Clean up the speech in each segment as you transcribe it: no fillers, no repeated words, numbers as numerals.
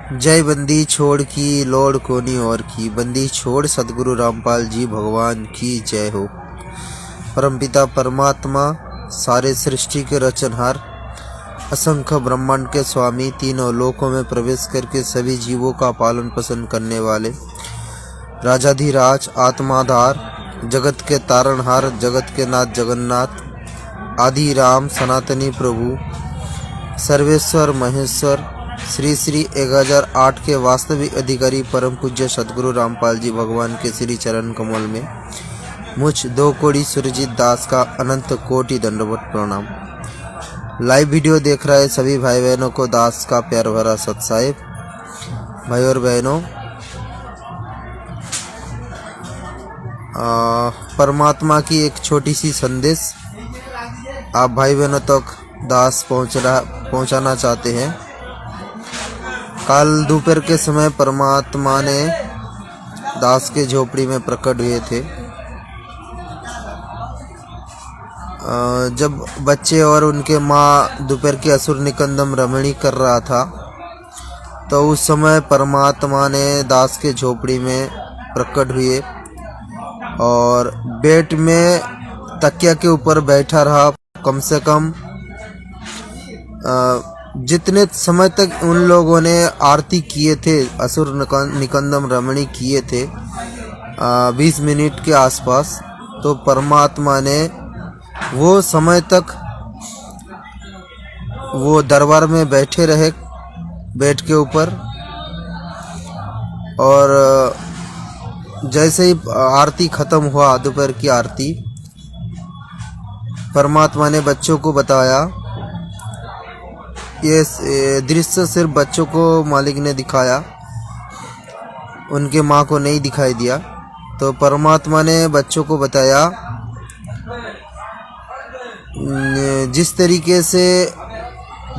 जय बंदी छोड़ की लोड़ कोनी और की, बंदी छोड़ सदगुरु रामपाल जी भगवान की जय हो। परमपिता परमात्मा सारे सृष्टि के रचनहार, असंख्य ब्रह्मांड के स्वामी, तीनों लोकों में प्रवेश करके सभी जीवों का पालन पोषण करने वाले, राजाधिराज आत्माधार, जगत के तारणहार, जगत के नाथ जगन्नाथ, आदि राम सनातनी प्रभु, सर्वेश्वर महेश्वर, श्री श्री 1008 के वास्तविक अधिकारी परम पूज्य सदगुरु रामपाल जी भगवान के श्री चरण कमल में मुझ 2 कोड़ी सुरजीत दास का अनंत कोटि दंडवत प्रणाम। लाइव वीडियो देख रहे सभी भाई बहनों को दास का प्यार भरा सत साहिब। भाई और बहनों, परमात्मा की एक छोटी सी संदेश आप भाई बहनों तक दास पहुंचाना चाहते हैं। कल दोपहर के समय परमात्मा ने दास के झोपड़ी में प्रकट हुए थे। जब बच्चे और उनके माँ दोपहर की असुर निकंदम रमणी कर रहा था, तो उस समय परमात्मा ने दास के झोपड़ी में प्रकट हुए और बेड में तकिया के ऊपर बैठा रहा। कम से कम जितने समय तक उन लोगों ने आरती किए थे, असुर निकंदम रमणी किए थे 20 मिनट के आसपास, तो परमात्मा ने वो समय तक वो दरबार में बैठे रहे बेड के ऊपर। और जैसे ही आरती खत्म हुआ, दोपहर की आरती, परमात्मा ने बच्चों को बताया। ये दृश्य सिर्फ बच्चों को मालिक ने दिखाया, उनके माँ को नहीं दिखाई दिया। तो परमात्मा ने बच्चों को बताया जिस तरीके से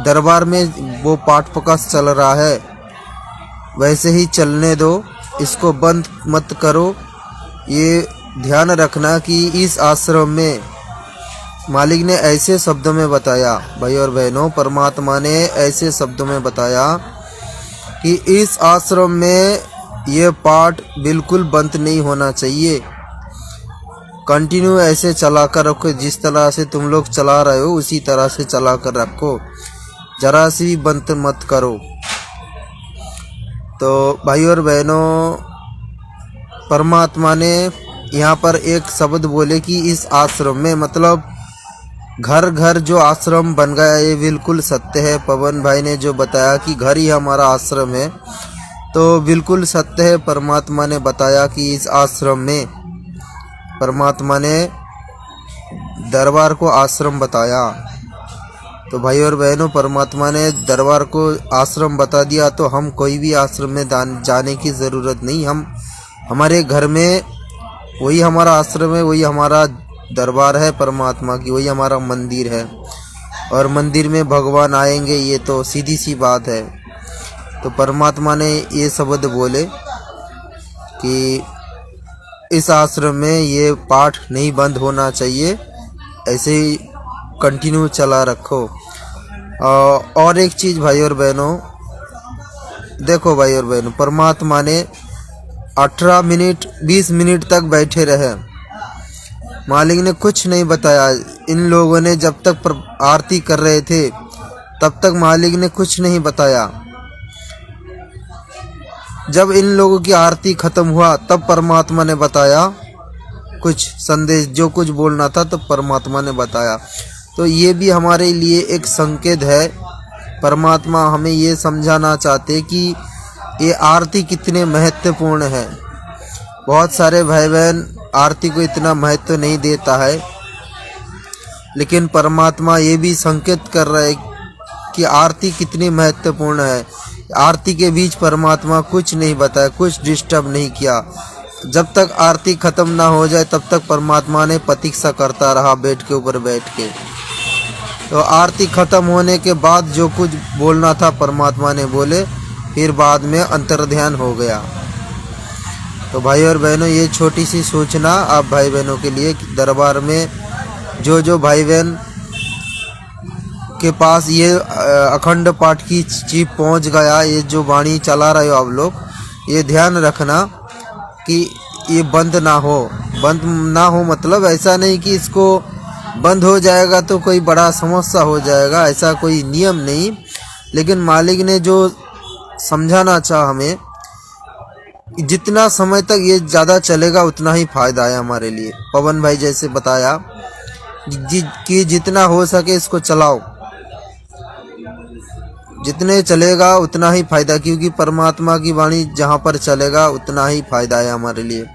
दरबार में वो पाठ प्रकाश चल रहा है वैसे ही चलने दो, इसको बंद मत करो। ये ध्यान रखना कि इस आश्रम में मालिक ने ऐसे शब्दों में बताया, भाई और बहनों, परमात्मा ने ऐसे शब्दों में बताया कि इस आश्रम में ये पाठ बिल्कुल बंद नहीं होना चाहिए। कंटिन्यू ऐसे चला कर रखो, जिस तरह से तुम लोग चला रहे हो उसी तरह से चला कर रखो, जरा सी भी बंद मत करो। तो भाई और बहनों, परमात्मा ने यहाँ पर एक शब्द बोले कि इस आश्रम में, मतलब घर घर जो आश्रम बन गया, ये बिल्कुल सत्य है। पवन भाई ने जो बताया कि घर ही हमारा आश्रम है, तो बिल्कुल सत्य है। परमात्मा ने बताया कि इस आश्रम में, परमात्मा ने दरबार को आश्रम बताया। तो भाई और बहनों, परमात्मा ने दरबार को आश्रम बता दिया, तो हम कोई भी आश्रम में जाने की ज़रूरत नहीं। हम हमारे घर में, वही हमारा आश्रम है, वही हमारा दरबार है परमात्मा की, वही हमारा मंदिर है। और मंदिर में भगवान आएंगे, ये तो सीधी सी बात है। तो परमात्मा ने ये शब्द बोले कि इस आश्रम में ये पाठ नहीं बंद होना चाहिए, ऐसे ही कंटिन्यू चला रखो। और एक चीज़ भाई और बहनों, देखो भाई और बहनों, परमात्मा ने 18 मिनट 20 मिनट तक बैठे रहे, मालिक ने कुछ नहीं बताया। इन लोगों ने जब तक आरती कर रहे थे तब तक मालिक ने कुछ नहीं बताया। जब इन लोगों की आरती खत्म हुआ तब परमात्मा ने बताया कुछ संदेश, जो कुछ बोलना था तब परमात्मा ने बताया। तो ये भी हमारे लिए एक संकेत है। परमात्मा हमें ये समझाना चाहते कि ये आरती कितने महत्वपूर्ण है। बहुत सारे भाई बहन आरती को इतना महत्व नहीं देता है, लेकिन परमात्मा ये भी संकेत कर रहा है कि आरती कितनी महत्वपूर्ण है। आरती के बीच परमात्मा कुछ नहीं बताया, कुछ डिस्टर्ब नहीं किया। जब तक आरती खत्म ना हो जाए तब तक परमात्मा ने प्रतीक्षा करता रहा बेड के ऊपर बैठ के। तो आरती खत्म होने के बाद जो कुछ बोलना था परमात्मा ने बोले, फिर बाद में अंतर्ध्यान हो गया। तो भाई और बहनों, ये छोटी सी सूचना आप भाई बहनों के लिए, दरबार में जो भाई बहन के पास ये अखंड पाठ की चिप पहुंच गया। ये जो वाणी चला रहे हो आप लोग, ये ध्यान रखना कि ये बंद ना हो। बंद ना हो मतलब ऐसा नहीं कि इसको बंद हो जाएगा तो कोई बड़ा समस्या हो जाएगा, ऐसा कोई नियम नहीं। लेकिन मालिक ने जो समझाना चाहा हमें, जितना समय तक ये ज़्यादा चलेगा उतना ही फ़ायदा है हमारे लिए। पवन भाई जैसे बताया कि जितना हो सके इसको चलाओ, जितने चलेगा उतना ही फ़ायदा, क्योंकि परमात्मा की वाणी जहाँ पर चलेगा उतना ही फ़ायदा है हमारे लिए,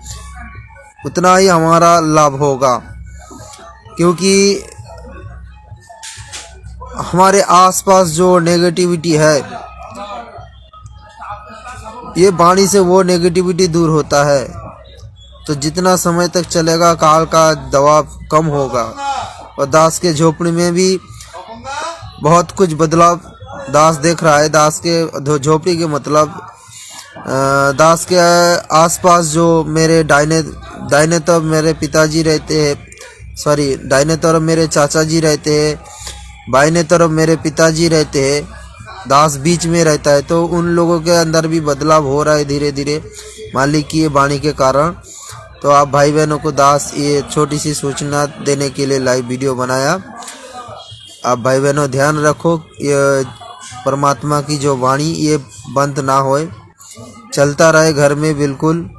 उतना ही हमारा लाभ होगा। क्योंकि हमारे आसपास जो नेगेटिविटी है, ये वाणी से वो नेगेटिविटी दूर होता है। तो जितना समय तक चलेगा काल का दबाव कम होगा। और दास के झोपड़ी में भी बहुत कुछ बदलाव दास देख रहा है। दास के झोपड़ी के मतलब दास के आसपास जो मेरे दाहिने तरफ मेरे पिताजी रहते हैं, सॉरी दाहिने तरफ मेरे चाचा जी रहते हैं, बाइने तरफ मेरे पिताजी रहते हैं, दास बीच में रहता है। तो उन लोगों के अंदर भी बदलाव हो रहा है धीरे धीरे मालिक की ये वाणी के कारण। तो आप भाई बहनों को दास ये छोटी सी सूचना देने के लिए लाइव वीडियो बनाया। आप भाई बहनों ध्यान रखो, ये परमात्मा की जो वाणी ये बंद ना होए, चलता रहे घर में बिल्कुल।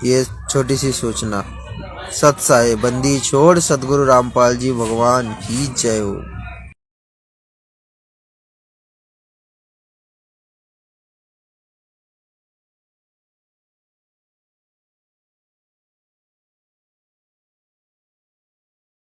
ये छोटी सी सूचना। सत्साई बंदी छोड़ सतगुरु रामपाल जी भगवान की जय हो।